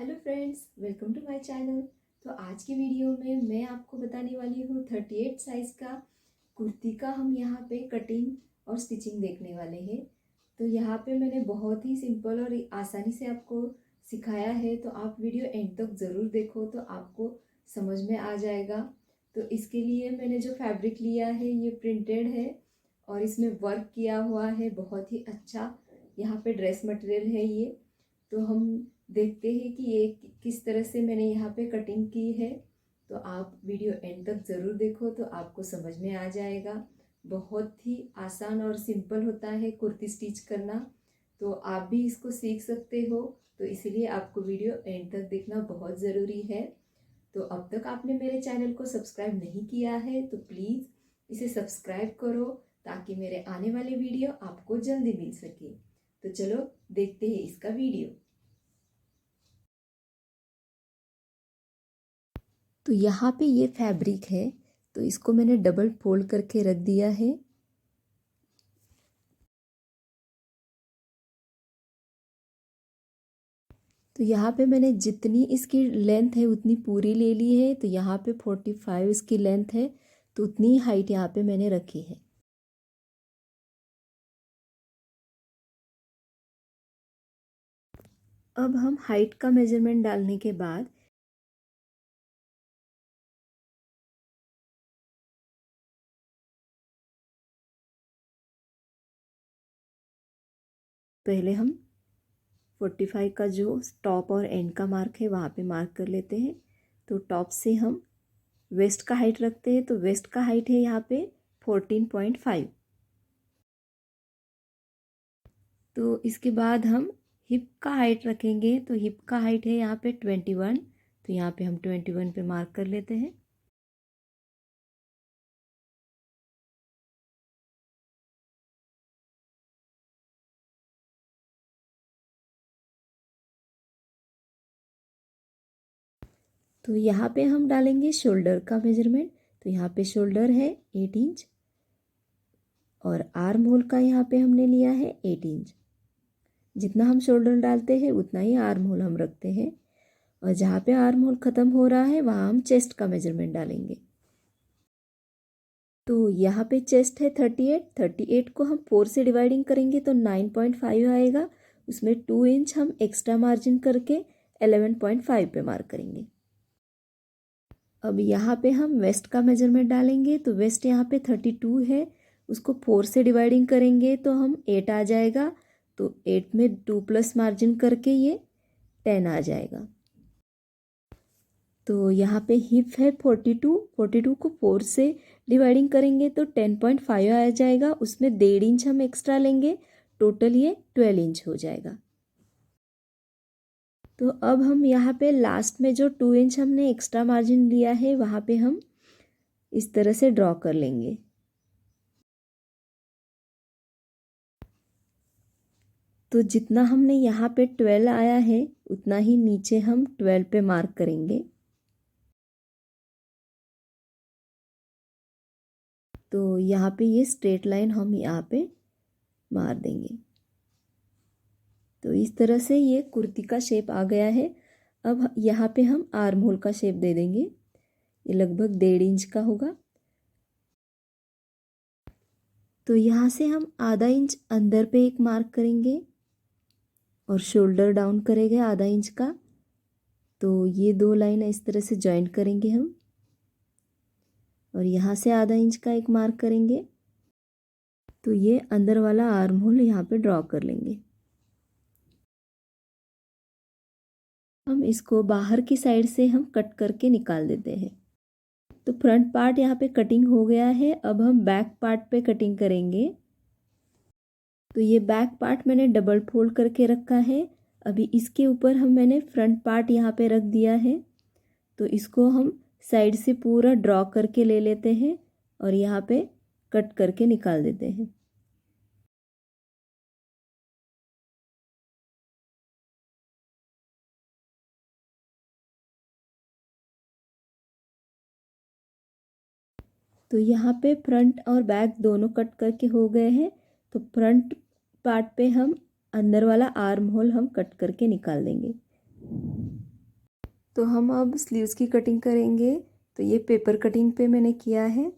Hello friends, welcome to my channel. तो आज की वीडियो में मैं आपको बताने वाली हूँ 38 साइज़ का कुर्ती का हम यहाँ पे कटिंग और स्टिचिंग देखने वाले हैं। तो यहाँ पे मैंने बहुत ही सिंपल और आसानी से आपको सिखाया है, तो आप वीडियो एंड तक ज़रूर देखो तो आपको समझ में आ जाएगा। तो इसके लिए मैंने जो फैब्रिक लिया है ये प्रिंटेड है और इसमें वर्क किया हुआ है, बहुत ही अच्छा यहाँ पे ड्रेस मटेरियल है ये। तो हम देखते हैं कि ये किस तरह से मैंने यहाँ पे कटिंग की है। तो आप वीडियो एंड तक ज़रूर देखो तो आपको समझ में आ जाएगा। बहुत ही आसान और सिंपल होता है कुर्ती स्टिच करना, तो आप भी इसको सीख सकते हो। तो इसीलिए आपको वीडियो एंड तक देखना बहुत ज़रूरी है। तो अब तक आपने मेरे चैनल को सब्सक्राइब नहीं किया है तो प्लीज़ इसे सब्सक्राइब करो ताकि मेरे आने वाले वीडियो आपको जल्दी मिल सके। तो चलो देखते हैं इसका वीडियो। तो यहाँ पे ये फैब्रिक है, तो इसको मैंने डबल फोल्ड करके रख दिया है। तो यहाँ पे मैंने जितनी इसकी लेंथ है उतनी पूरी ले ली है। तो यहाँ पे 45 इसकी लेंथ है, तो उतनी हाइट यहाँ पे मैंने रखी है। अब हम हाइट का मेजरमेंट डालने के बाद पहले हम 45 का जो टॉप और एंड का मार्क है वहाँ पे मार्क कर लेते हैं। तो टॉप से हम वेस्ट का हाइट रखते हैं, तो वेस्ट का हाइट है यहाँ पे 14.5। तो इसके बाद हम हिप का हाइट रखेंगे, तो हिप का हाइट है यहाँ पे 21। तो यहाँ पे हम 21 पे मार्क कर लेते हैं। तो यहाँ पे हम डालेंगे शोल्डर का मेजरमेंट। तो यहाँ पे शोल्डर है 8 इंच और आर्म होल का यहाँ पे हमने लिया है 8 इंच। जितना हम शोल्डर डालते हैं उतना ही आर्म होल हम रखते हैं, और जहाँ पे आर्म होल ख़त्म हो रहा है वहाँ हम चेस्ट का मेजरमेंट डालेंगे। तो यहाँ पे चेस्ट है 38 को हम 4 से डिवाइडिंग करेंगे तो 9.5 आएगा। उसमें 2 इंच हम एक्स्ट्रा मार्जिन करके 11.5 पे मार्क करेंगे। अब यहाँ पे हम वेस्ट का मेजरमेंट डालेंगे। तो वेस्ट यहाँ पे 32 है, उसको 4 से डिवाइडिंग करेंगे तो हम 8 आ जाएगा। तो 8 में 2 प्लस मार्जिन करके ये 10 आ जाएगा। तो यहाँ पे हिप है 42 को 4 से डिवाइडिंग करेंगे तो 10.5 आ जाएगा। उसमें 1.5 इंच हम एक्स्ट्रा लेंगे, टोटल ये 12 इंच हो जाएगा। तो अब हम यहाँ पे लास्ट में जो 2 इंच हमने एक्स्ट्रा मार्जिन लिया है वहाँ पे हम इस तरह से ड्रॉ कर लेंगे। तो जितना हमने यहाँ पे 12 आया है उतना ही नीचे हम 12 पे मार्क करेंगे। तो यहाँ पे ये स्ट्रेट लाइन हम यहाँ पे मार देंगे। तो इस तरह से ये कुर्ती का शेप आ गया है। अब यहाँ पे हम आर्म होल का शेप दे देंगे। ये लगभग 1.5 इंच का होगा। तो यहाँ से हम आधा इंच अंदर पे एक मार्क करेंगे और शोल्डर डाउन करेंगे आधा इंच का। तो ये 2 लाइन इस तरह से जॉइंट करेंगे हम, और यहाँ से आधा इंच का एक मार्क करेंगे। तो ये अंदर वाला आर्म होल यहाँ पे ड्रॉ कर लेंगे। हम इसको बाहर की साइड से हम कट करके निकाल देते हैं। तो फ्रंट पार्ट यहाँ पे कटिंग हो गया है। अब हम बैक पार्ट पे कटिंग करेंगे। तो ये बैक पार्ट मैंने डबल फोल्ड करके रखा है। अभी इसके ऊपर मैंने फ्रंट पार्ट यहाँ पे रख दिया है। तो इसको हम साइड से पूरा ड्रॉ करके ले लेते हैं और यहाँ पे कट करके निकाल देते हैं। तो यहाँ पे फ्रंट और बैक दोनों कट करके हो गए हैं। तो फ्रंट पार्ट पे हम अंदर वाला आर्म होल हम कट करके निकाल देंगे। तो हम अब स्लीव्स की कटिंग करेंगे। तो ये पेपर कटिंग पे मैंने किया है।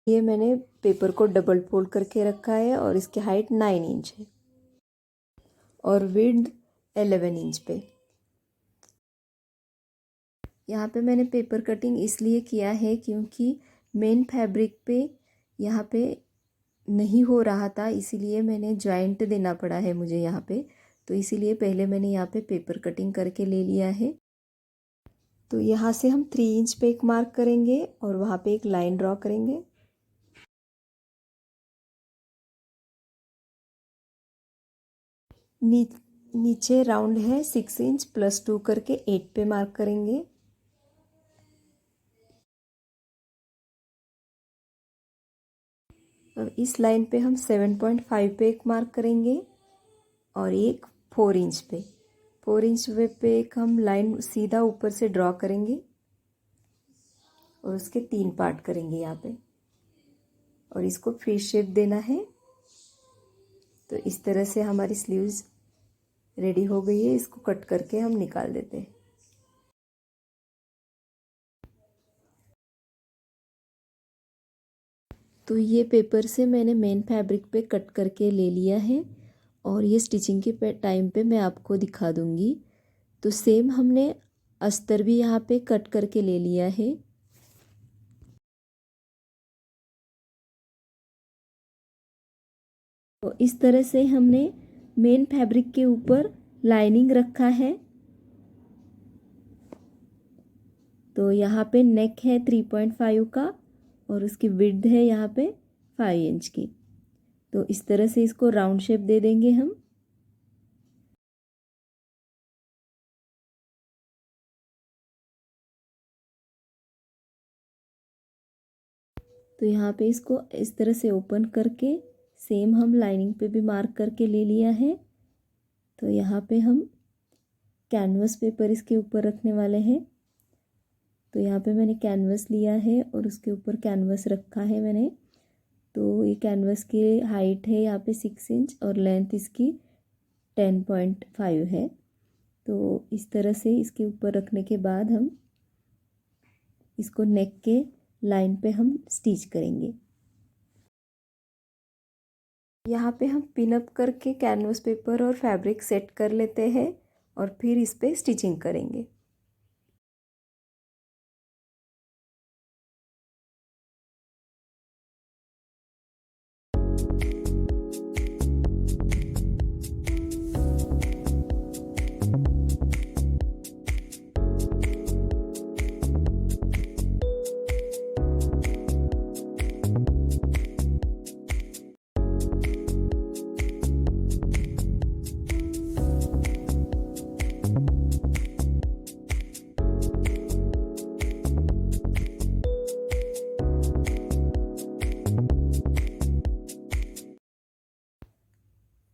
ये मैंने पेपर को डबल फोल्ड करके रखा है और इसकी हाइट 9 इंच है और विड्थ 11 इंच पे। यहाँ पे मैंने पेपर कटिंग इसलिए किया है क्योंकि मेन फैब्रिक पे यहाँ पे नहीं हो रहा था, इसीलिए मैंने जॉइंट देना पड़ा है मुझे यहाँ पे। तो इसीलिए पहले मैंने यहाँ पे पेपर कटिंग करके ले लिया है। तो यहाँ से हम 3 इंच पे एक मार्क करेंगे और वहाँ पे एक लाइन ड्रॉ करेंगे। नीचे राउंड है 6 इंच +2 करके 8 पे मार्क करेंगे। अब इस लाइन पे हम 7.5 पे एक मार्क करेंगे और एक 4 इंच पे 4 इंच पे एक हम लाइन सीधा ऊपर से ड्रॉ करेंगे और उसके 3 पार्ट करेंगे यहाँ पे और इसको फ्री शेप देना है। तो इस तरह से हमारी स्लीव्स रेडी हो गई है। इसको कट करके हम निकाल देते हैं। तो ये पेपर से मैंने मेन फैब्रिक पे कट करके ले लिया है और ये स्टिचिंग के टाइम पे मैं आपको दिखा दूंगी। तो सेम हमने अस्तर भी यहाँ पे कट करके ले लिया है। तो इस तरह से हमने मेन फैब्रिक के ऊपर लाइनिंग रखा है। तो यहाँ पे नेक है 3.5 का और उसकी विड्थ है यहाँ पे 5 इंच की। तो इस तरह से इसको राउंड शेप दे देंगे हम। तो यहाँ पे इसको इस तरह से ओपन करके सेम हम लाइनिंग पे भी मार्क करके ले लिया है। तो यहाँ पे हम कैनवस पेपर इसके ऊपर रखने वाले हैं। तो यहाँ पे मैंने कैनवस लिया है और उसके ऊपर कैनवस रखा है मैंने। तो ये कैनवस की हाइट है यहाँ पे 6 इंच और लेंथ इसकी 10.5 है। तो इस तरह से इसके ऊपर रखने के बाद हम इसको नेक के लाइन पे हम स्टिच करेंगे। यहाँ पे हम पिन अप करके कैनवस पेपर और फैब्रिक सेट कर लेते हैं और फिर इस पे स्टिचिंग करेंगे।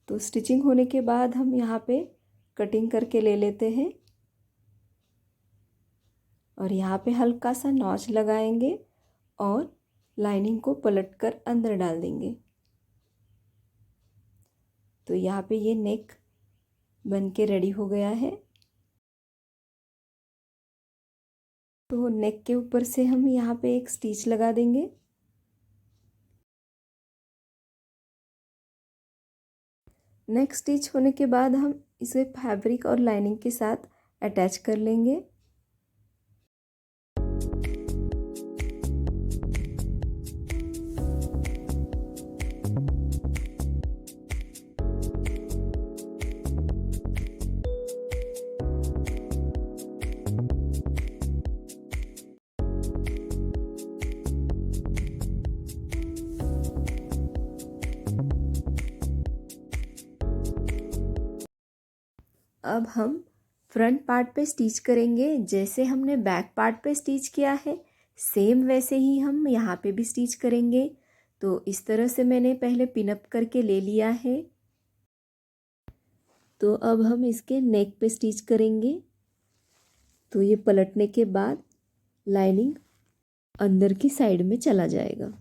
तो स्टिचिंग होने के बाद हम यहाँ पे कटिंग करके ले लेते हैं और यहाँ पे हल्का सा नॉच लगाएंगे और लाइनिंग को पलटकर अंदर डाल देंगे। तो यहाँ पे ये नेक बन के रेडी हो गया है। तो नेक के ऊपर से हम यहाँ पे एक स्टिच लगा देंगे। नेक स्टिच होने के बाद हम इसे फैब्रिक और लाइनिंग के साथ अटैच कर लेंगे। अब हम फ्रंट पार्ट पे स्टिच करेंगे। जैसे हमने बैक पार्ट पे स्टिच किया है सेम वैसे ही हम यहाँ पे भी स्टिच करेंगे। तो इस तरह से मैंने पहले पिनअप करके ले लिया है। तो अब हम इसके नेक पे स्टिच करेंगे। तो ये पलटने के बाद लाइनिंग अंदर की साइड में चला जाएगा।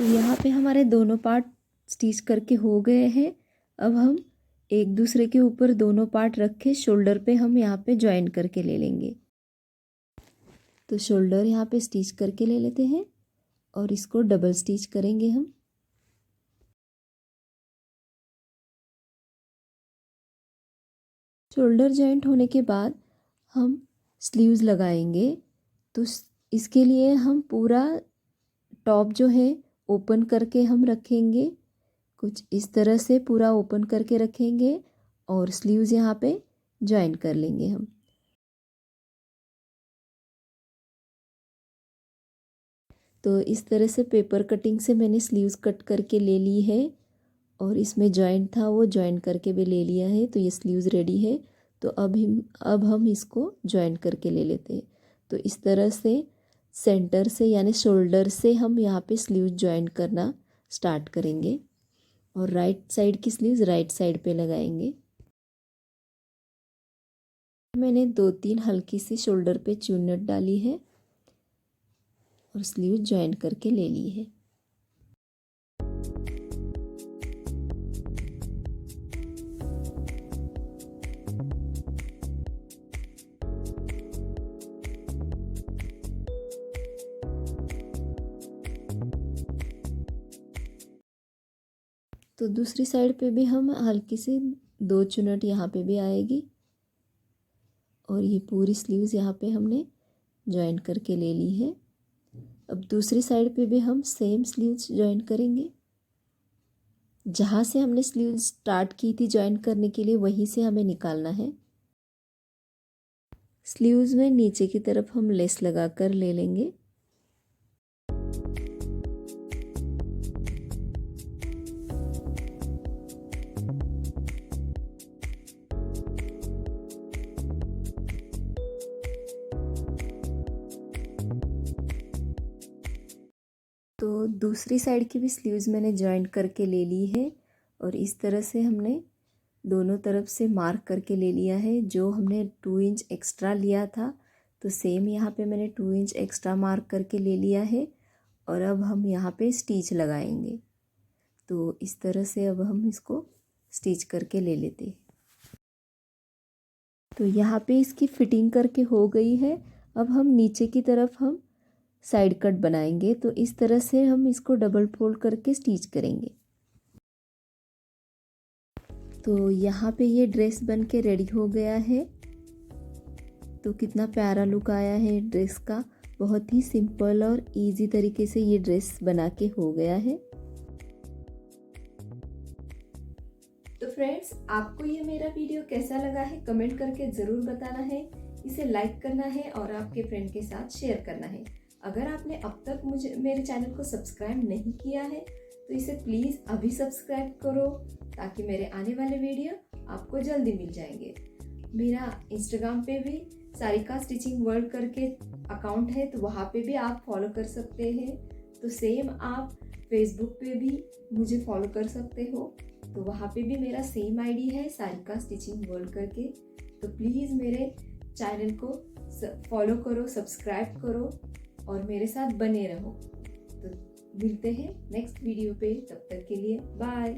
तो यहाँ पे हमारे दोनों पार्ट स्टिच करके हो गए हैं। अब हम एक दूसरे के ऊपर दोनों पार्ट रख के शोल्डर पे हम यहाँ पे ज्वाइन करके ले लेंगे। तो शोल्डर यहाँ पे स्टिच करके ले लेते हैं और इसको डबल स्टिच करेंगे हम। शोल्डर जॉइंट होने के बाद हम स्लीव्स लगाएंगे। तो इसके लिए हम पूरा टॉप जो है ओपन करके हम रखेंगे, कुछ इस तरह से पूरा ओपन करके रखेंगे और स्लीव्स यहाँ पे ज्वाइन कर लेंगे हम। तो इस तरह से पेपर कटिंग से मैंने स्लीव्स कट करके ले ली है और इसमें जॉइंट था वो जॉइन करके भी ले लिया है। तो ये स्लीव्स रेडी है। तो अब हम इसको जॉइन करके ले लेते हैं। तो इस तरह से सेंटर से यानी शोल्डर से हम यहाँ पे स्लीव्स जॉइन करना स्टार्ट करेंगे और राइट साइड की स्लीव्स राइट साइड पे लगाएंगे। मैंने 2-3 हल्की सी शोल्डर पे चुन्नट डाली है और स्लीव जॉइन करके ले ली है। तो दूसरी साइड पे भी हम हल्की सी 2 चुन्नट यहाँ पे भी आएगी और ये पूरी स्लीव्स यहाँ पे हमने जॉइन करके ले ली है। अब दूसरी साइड पे भी हम सेम स्लीव्स जॉइन करेंगे। जहाँ से हमने स्लीव्स स्टार्ट की थी जॉइन करने के लिए वहीं से हमें निकालना है। स्लीव्स में नीचे की तरफ हम लेस लगा कर ले लेंगे। तो दूसरी साइड की भी स्लीव्स मैंने जॉइन करके ले ली है और इस तरह से हमने दोनों तरफ से मार्क करके ले लिया है। जो हमने 2 इंच एक्स्ट्रा लिया था तो सेम यहाँ पे मैंने 2 इंच एक्स्ट्रा मार्क करके ले लिया है और अब हम यहाँ पे स्टिच लगाएंगे। तो इस तरह से अब हम इसको स्टिच करके ले लेते हैं। तो यहाँ पे इसकी फिटिंग करके हो गई है। अब हम नीचे की तरफ हम साइड कट बनाएंगे। तो इस तरह से हम इसको डबल फोल्ड करके स्टिच करेंगे। तो यहाँ पे ये ड्रेस बन के रेडी हो गया है। तो कितना प्यारा लुक आया है ड्रेस का। बहुत ही सिंपल और इजी तरीके से ये ड्रेस बना के हो गया है। तो फ्रेंड्स, आपको ये मेरा वीडियो कैसा लगा है कमेंट करके ज़रूर बताना है। इसे लाइक करना है और आपके फ्रेंड के साथ शेयर करना है। अगर आपने अब तक मेरे चैनल को सब्सक्राइब नहीं किया है तो इसे प्लीज़ अभी सब्सक्राइब करो ताकि मेरे आने वाले वीडियो आपको जल्दी मिल जाएंगे। मेरा इंस्टाग्राम पे भी सारिका स्टिचिंग वर्ल्ड करके अकाउंट है, तो वहाँ पे भी आप फॉलो कर सकते हैं। तो सेम आप फेसबुक पे भी मुझे फॉलो कर सकते हो। तो वहाँ पे भी मेरा सेम आईडी है सारिका स्टिचिंग वर्ल्ड करके। तो प्लीज़ मेरे चैनल को फॉलो करो, सब्सक्राइब करो और मेरे साथ बने रहो। तो मिलते हैं नेक्स्ट वीडियो पे, तब तक के लिए बाय।